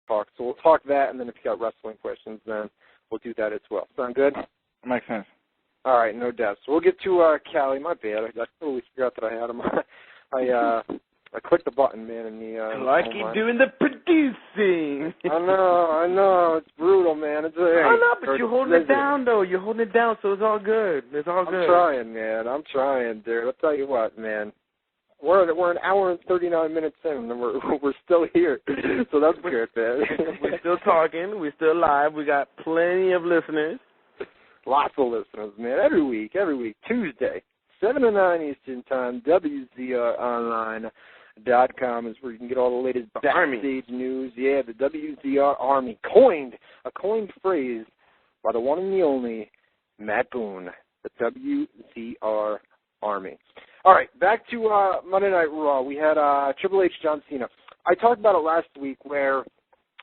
talk. So we'll talk that, and then if you got wrestling questions, then we'll do that as well. Sound good? Makes sense. All right, no doubt. So we'll get to Callie. My bad. I totally forgot that I had him. I clicked the button, man, and you're doing the producing. I know. It's brutal, man. It's but you're holding it down, though. You're holding it down, so it's all good. It's all good. I'm trying, man. I'm trying, dude. I'll tell you what, man. We're an hour and 39 minutes in, and we're still here. So that's good, man. We're still talking. We're still live. We got plenty of listeners. Lots of listeners, man. Every week. Tuesday, 7 to 9 Eastern Time, WZROnline.com is where you can get all the latest backstage news. Yeah, the WZR Army. A coined phrase by the one and the only Matt Boone, the WZR Army. All right, back to Monday Night Raw. We had Triple H, John Cena. I talked about it last week where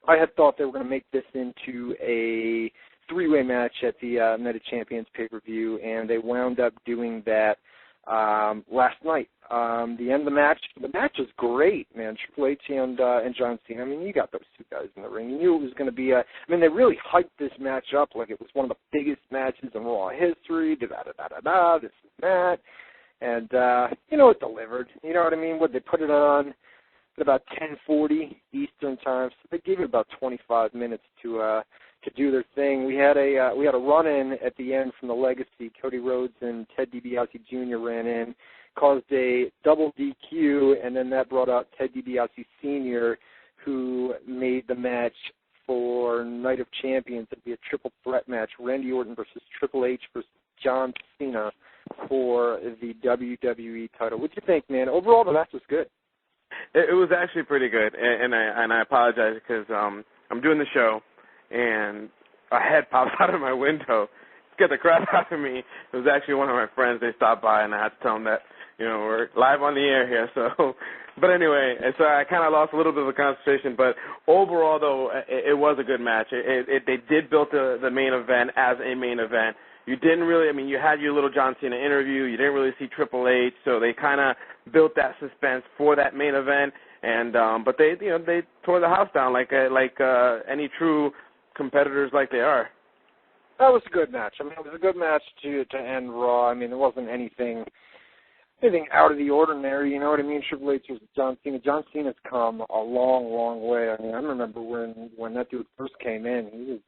I had thought they were going to make this into a three-way match at the Night of Champions pay-per-view, and they wound up doing that last night. The end of the match was great, man. Triple H and John Cena. I mean, you got those two guys in the ring. You knew it was going to be they really hyped this match up like it was one of the biggest matches in Raw history, this and that. And, it delivered. You know what I mean? They put it on at about 10:40 Eastern Time, so they gave it about 25 minutes to do their thing. We had a run-in at the end from the Legacy. Cody Rhodes and Ted DiBiase Jr. ran in, caused a double DQ, and then that brought out Ted DiBiase Sr., who made the match for Night of Champions. It'd be a triple threat match, Randy Orton versus Triple H versus John Cena for the WWE title. What'd you think, man? Overall, the match was good. It was actually pretty good, and I apologize because I'm doing the show, and a head pops out of my window. Scared the crap out of me. It was actually one of my friends. They stopped by, and I had to tell them that, we're live on the air here. So, but anyway, so I kind of lost a little bit of the concentration. But overall, though, it was a good match. They did build the main event as a main event. You didn't really, you had your little John Cena interview. You didn't really see Triple H, so they kind of built that suspense for that main event. And but they tore the house down like any true competitors like they are. That was a good match. It was a good match to end Raw. There wasn't anything out of the ordinary. You know what I mean? Triple H was John Cena. John Cena's come a long, long way. I remember when that dude first came in, he was.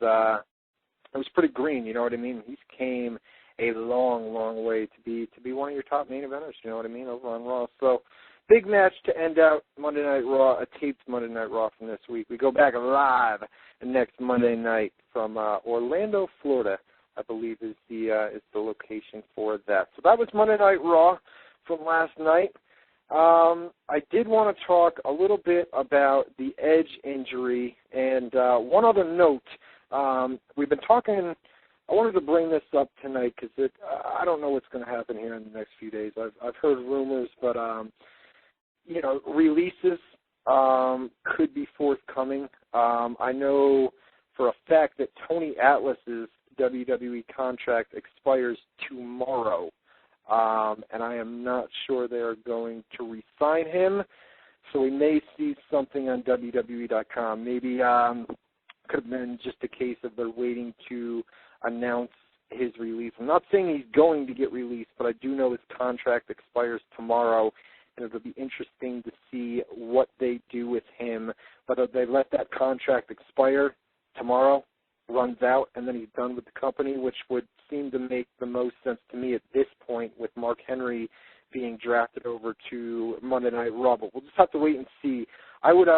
It was pretty green, you know what I mean? He's came a long, long way to be one of your top main eventers, you know what I mean, over on Raw. So, big match to end out Monday Night Raw, a taped Monday Night Raw from this week. We go back live next Monday night from Orlando, Florida, I believe is the location for that. So that was Monday Night Raw from last night. I did want to talk a little bit about the Edge injury, and one other note. We've been talking, I wanted to bring this up tonight because I don't know what's going to happen here in the next few days. I've heard rumors, but, releases could be forthcoming. I know for a fact that Tony Atlas's WWE contract expires tomorrow, and I am not sure they are going to re-sign him, so we may see something on WWE.com. Maybe could have been just a case of they're waiting to announce his release. I'm not saying he's going to get released, but I do know his contract expires tomorrow, and it'll be interesting to see what they do with him, whether they let that contract expire tomorrow, runs out, and then he's done with the company, which would seem to make the most sense to me at this point with Mark Henry being drafted over to Monday Night Raw. But we'll just have to wait and see. I would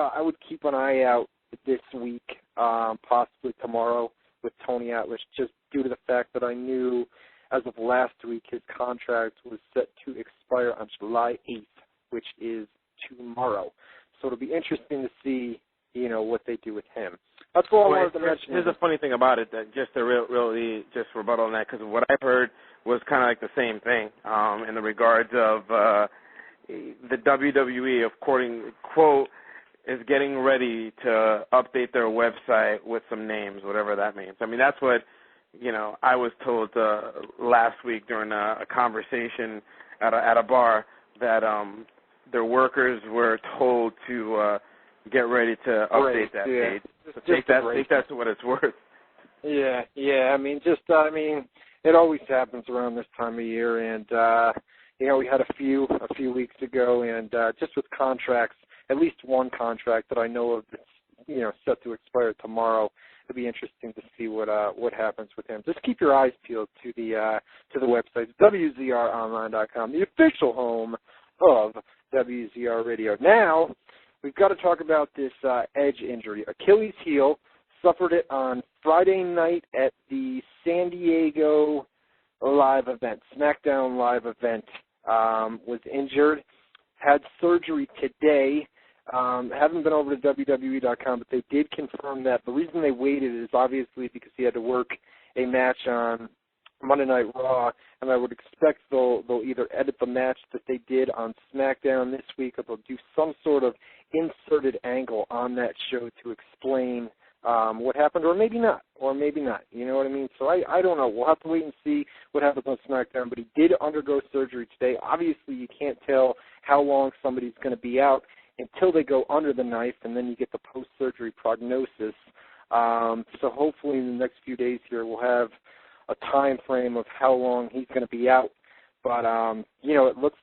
keep an eye out this week, possibly tomorrow, with Tony Atlas, just due to the fact that I knew as of last week his contract was set to expire on July 8th, which is tomorrow. So it'll be interesting to see, what they do with him. That's all I wanted to mention. Here's the funny thing about it, that just to really just rebuttal on that, because what I've heard was kind of like the same thing in the regards of the WWE, quote, is getting ready to update their website with some names, whatever that means. That's what, I was told last week during a conversation at a bar that their workers were told to get ready to update that page. So take that to what it's worth. Yeah. I mean, it always happens around this time of year, and we had a few weeks ago, and just with contracts, at least one contract that I know of that's set to expire tomorrow. It'll be interesting to see what happens with him. Just keep your eyes peeled to the website, WZROnline.com, the official home of WZR Radio. Now, we've got to talk about this Edge injury. Achilles heel, suffered it on Friday night at the San Diego live event, SmackDown live event. Was injured, had surgery today. Haven't been over to WWE.com, but they did confirm that. The reason they waited is obviously because he had to work a match on Monday Night Raw, and I would expect they'll either edit the match that they did on SmackDown this week, or they'll do some sort of inserted angle on that show to explain what happened, or maybe not. You know what I mean? So I don't know. We'll have to wait and see what happens on SmackDown, but he did undergo surgery today. Obviously, you can't tell how long somebody's going to be out until they go under the knife, and then you get the post-surgery prognosis. So hopefully in the next few days here we'll have a time frame of how long he's going to be out. But, it looks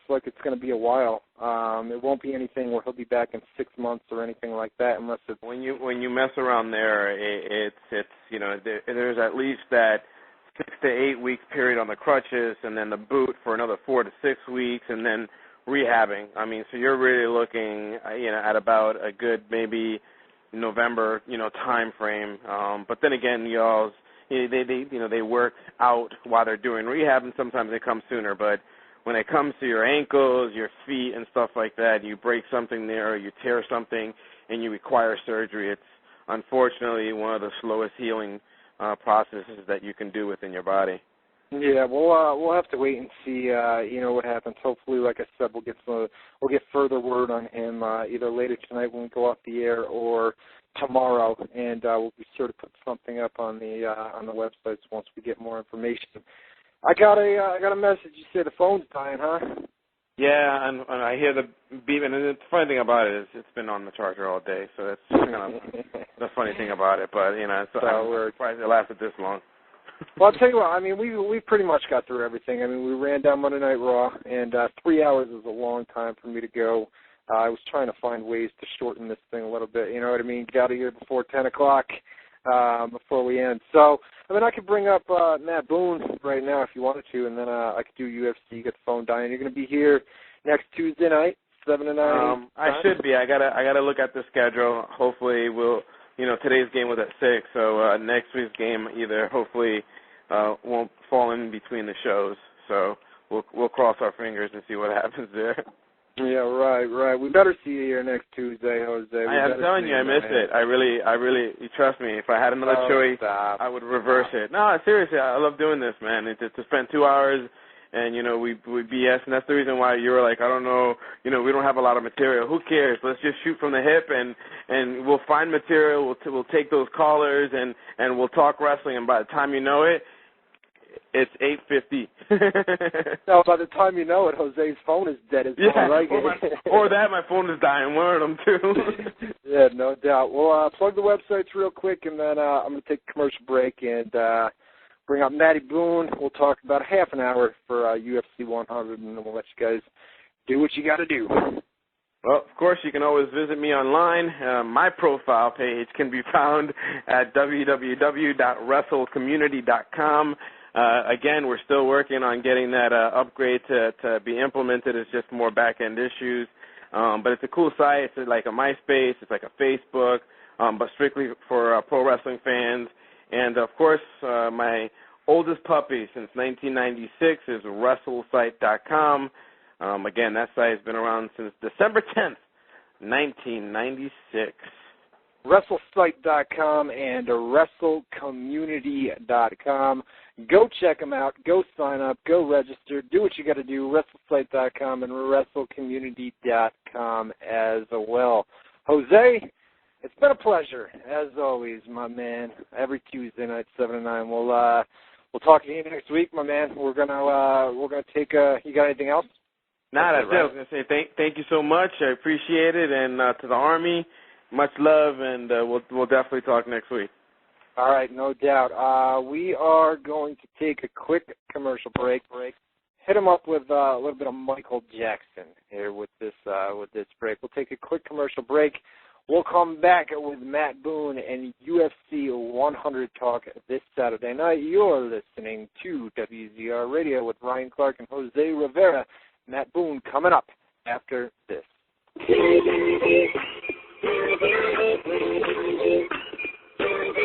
like it's going to be a while. It won't be anything where he'll be back in 6 months or anything like that, unless it's... When you mess around there, there's at least that 6 to 8 week period on the crutches, and then the boot for another 4 to 6 weeks, and then rehabbing. I mean, so you're really looking, at about a good maybe November, time frame. But then again, they work out while they're doing rehab, and sometimes they come sooner. But when it comes to your ankles, your feet, and stuff like that, you break something there, or you tear something, and you require surgery, it's unfortunately one of the slowest healing processes that you can do within your body. Yeah, we'll have to wait and see, what happens. Hopefully, like I said, we'll get further word on him either later tonight when we go off the air, or tomorrow, and we'll be sure to put something up on the websites once we get more information. I got a message. You said the phone's dying, huh? Yeah, and I hear the beeping, and the funny thing about it is it's been on the charger all day, so that's kind of the funny thing about it. But I'm surprised it lasted this long. Well, I'll tell you what, I mean, we pretty much got through everything. I mean, we ran down Monday Night Raw, and 3 hours is a long time for me to go. I was trying to find ways to shorten this thing a little bit, you know what I mean? Get out of here before 10 o'clock before we end. So, I mean, I could bring up Matt Boone right now if you wanted to, and then I could do UFC, get the phone dying. You're going to be here next Tuesday night, 7 to 9? I should be. I gotta look at the schedule. Hopefully we'll... today's game was at 6, so next week's game either hopefully won't fall in between the shows. So we'll cross our fingers and see what happens there. Yeah, right. We better see you here next Tuesday, Jose. I'm telling you, I missed it. I really, you trust me. If I had another choice, stop. I would reverse it. No, seriously, I love doing this, man. To spend 2 hours. And, we BS, and that's the reason why you were like, I don't know, we don't have a lot of material. Who cares? Let's just shoot from the hip, and we'll find material. We'll take those callers, and we'll talk wrestling, and by the time you know it, it's 8:50. No, by the time you know it, Jose's phone is dead as well, right? Or my phone is dying. One of them, too. Yeah, no doubt. Well, plug the websites real quick, and then I'm going to take a commercial break, and bring up Matty Boone. We'll talk about half an hour for UFC 100, and then we'll let you guys do what you got to do. Well, of course, you can always visit me online. My profile page can be found at www.WrestleCommunity.com. Again, we're still working on getting that upgrade to be implemented. It's just more back-end issues. But it's a cool site. It's like a MySpace. It's like a Facebook, but strictly for pro wrestling fans. And, of course, my oldest puppy since 1996 is WrestleSite.com. Again, that site has been around since December 10th, 1996. WrestleSite.com and WrestleCommunity.com. Go check them out. Go sign up. Go register. Do what you got to do. WrestleSite.com and WrestleCommunity.com as well. Jose, it's been a pleasure, as always, my man. Every Tuesday night, 7 to 9. We'll talk to you next week, my man. We're gonna take a. You got anything else? I was going to say thank you so much. I appreciate it. And to the Army, much love, and we'll definitely talk next week. All right, no doubt. We are going to take a quick commercial break. Hit him up with a little bit of Michael Jackson here with this break. We'll take a quick commercial break. We'll come back with Matt Boone and UFC 100 talk this Saturday night. You're listening to WZR Radio with Ryan Clark and Jose Rivera. Matt Boone coming up after this.